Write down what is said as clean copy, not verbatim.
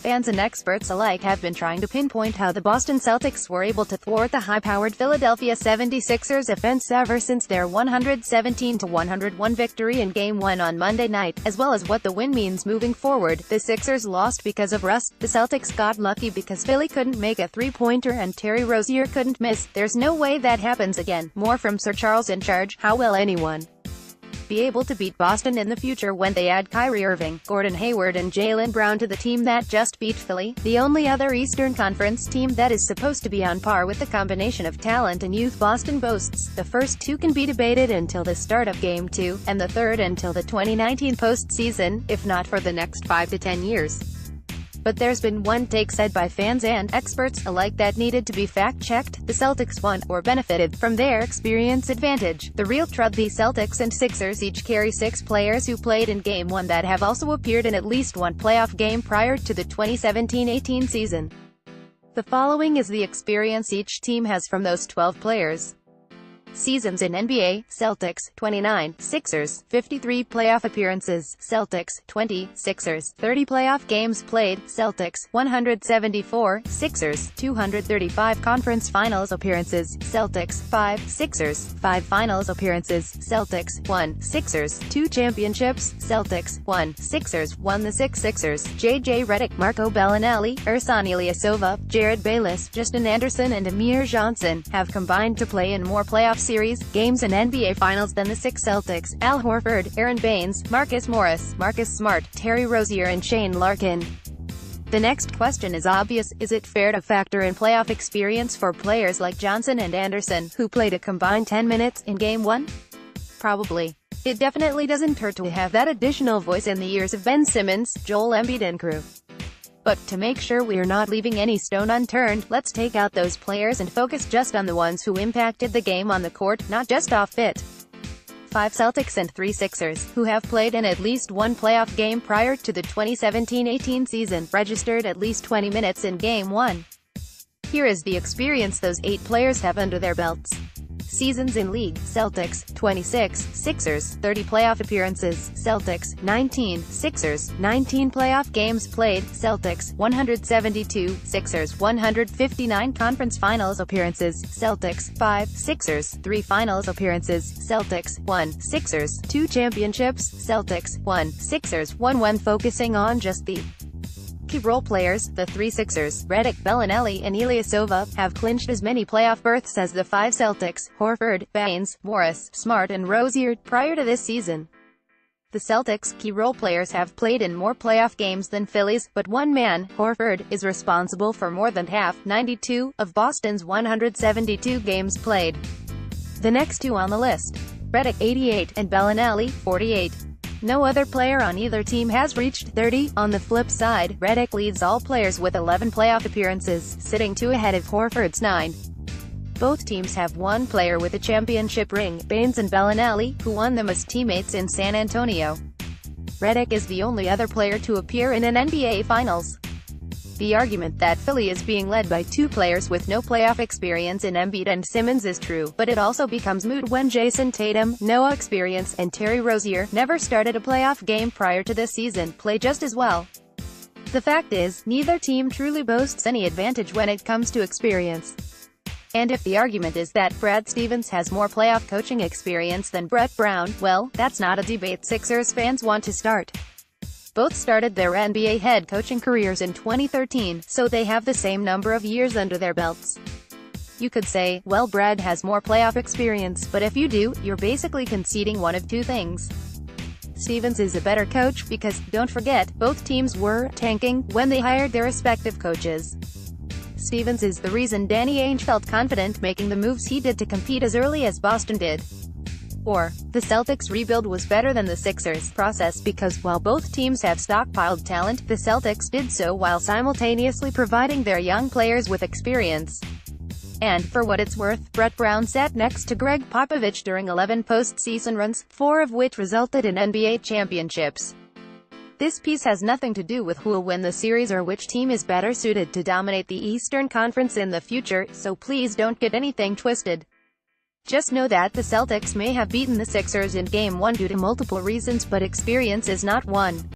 fans and experts alike have been trying to pinpoint how the Boston Celtics were able to thwart the high-powered Philadelphia 76ers offense ever since their 117-101 victory in Game 1 on Monday night, as well as what the win means moving forward. The Sixers lost because of rust, the Celtics got lucky because Philly couldn't make a three-pointer and Terry Rozier couldn't miss. There's no way that happens again. More from Sir Charles in charge. How will anyone be able to beat Boston in the future when they add Kyrie Irving, Gordon Hayward and Jaylen Brown to the team that just beat Philly? The only other Eastern Conference team that is supposed to be on par with the combination of talent and youth Boston boasts. The first two can be debated until the start of Game 2, and the third until the 2019 postseason, if not for the next 5 to 10 years. But there's been one take said by fans and experts alike that needed to be fact-checked. The Celtics won, or benefited, from their experience advantage. The real truth: the Celtics and Sixers each carry 6 players who played in Game 1 that have also appeared in at least one playoff game prior to the 2017-18 season. The following is the experience each team has from those 12 players. Seasons in NBA: Celtics, 29, Sixers, 53 playoff appearances, Celtics, 20, Sixers, 30 playoff games played, Celtics, 174, Sixers, 235 conference finals appearances, Celtics, 5, Sixers, 5 finals appearances, Celtics, 1, Sixers, 2 championships, Celtics, 1, Sixers, won the 6 Sixers. J.J. Redick, Marco Bellinelli, Ersan Ilyasova, Jared Bayless, Justin Anderson and Amir Johnson have combined to play in more playoff series games and NBA Finals than the 6 Celtics. Al Horford, Aaron Baines, Marcus Morris, Marcus Smart, Terry Rozier and Shane Larkin. The next question is obvious: is it fair to factor in playoff experience for players like Johnson and Anderson, who played a combined 10 minutes in Game 1? Probably. It definitely doesn't hurt to have that additional voice in the ears of Ben Simmons, Joel Embiid and crew. But to make sure we're not leaving any stone unturned, let's take out those players and focus just on the ones who impacted the game on the court, not just off it. 5 Celtics and 3 Sixers, who have played in at least one playoff game prior to the 2017-18 season, registered at least 20 minutes in Game 1. Here is the experience those 8 players have under their belts. Seasons in league: Celtics, 26, Sixers, 30 playoff appearances, Celtics, 19, Sixers, 19 playoff games played, Celtics, 172, Sixers, 159 conference finals appearances, Celtics, 5, Sixers, 3 finals appearances, Celtics, 1, Sixers, 2 championships, Celtics, 1, Sixers, 1. When focusing on just the key role players, the 3 Sixers, Redick, Bellinelli and Ilyasova, have clinched as many playoff berths as the 5 Celtics, Horford, Baines, Morris, Smart and Rozier, prior to this season. The Celtics' key role players have played in more playoff games than Philly's, but one man, Horford, is responsible for more than half, 92, of Boston's 172 games played. The next 2 on the list: Redick, 88, and Bellinelli, 48. No other player on either team has reached 30. On the flip side, Redick leads all players with 11 playoff appearances, sitting 2 ahead of Horford's 9. Both teams have one player with a championship ring, Baines and Bellinelli, who won them as teammates in San Antonio. Redick is the only other player to appear in an NBA Finals. The argument that Philly is being led by 2 players with no playoff experience in Embiid and Simmons is true, but it also becomes moot when Jason Tatum, no experience, and Terry Rozier, never started a playoff game prior to this season, play just as well. The fact is, neither team truly boasts any advantage when it comes to experience. And if the argument is that Brad Stevens has more playoff coaching experience than Brett Brown, well, that's not a debate Sixers fans want to start. Both started their NBA head coaching careers in 2013, so they have the same number of years under their belts. You could say, well, Brad has more playoff experience, but if you do, you're basically conceding one of 2 things. Stevens is a better coach because, don't forget, both teams were tanking when they hired their respective coaches. Stevens is the reason Danny Ainge felt confident making the moves he did to compete as early as Boston did. Or, the Celtics' rebuild was better than the Sixers' process because, while both teams have stockpiled talent, the Celtics did so while simultaneously providing their young players with experience. And, for what it's worth, Brett Brown sat next to Greg Popovich during 11 postseason runs, 4 of which resulted in NBA championships. This piece has nothing to do with who will win the series or which team is better suited to dominate the Eastern Conference in the future, so please don't get anything twisted. Just know that the Celtics may have beaten the Sixers in Game 1 due to multiple reasons, but experience is not one.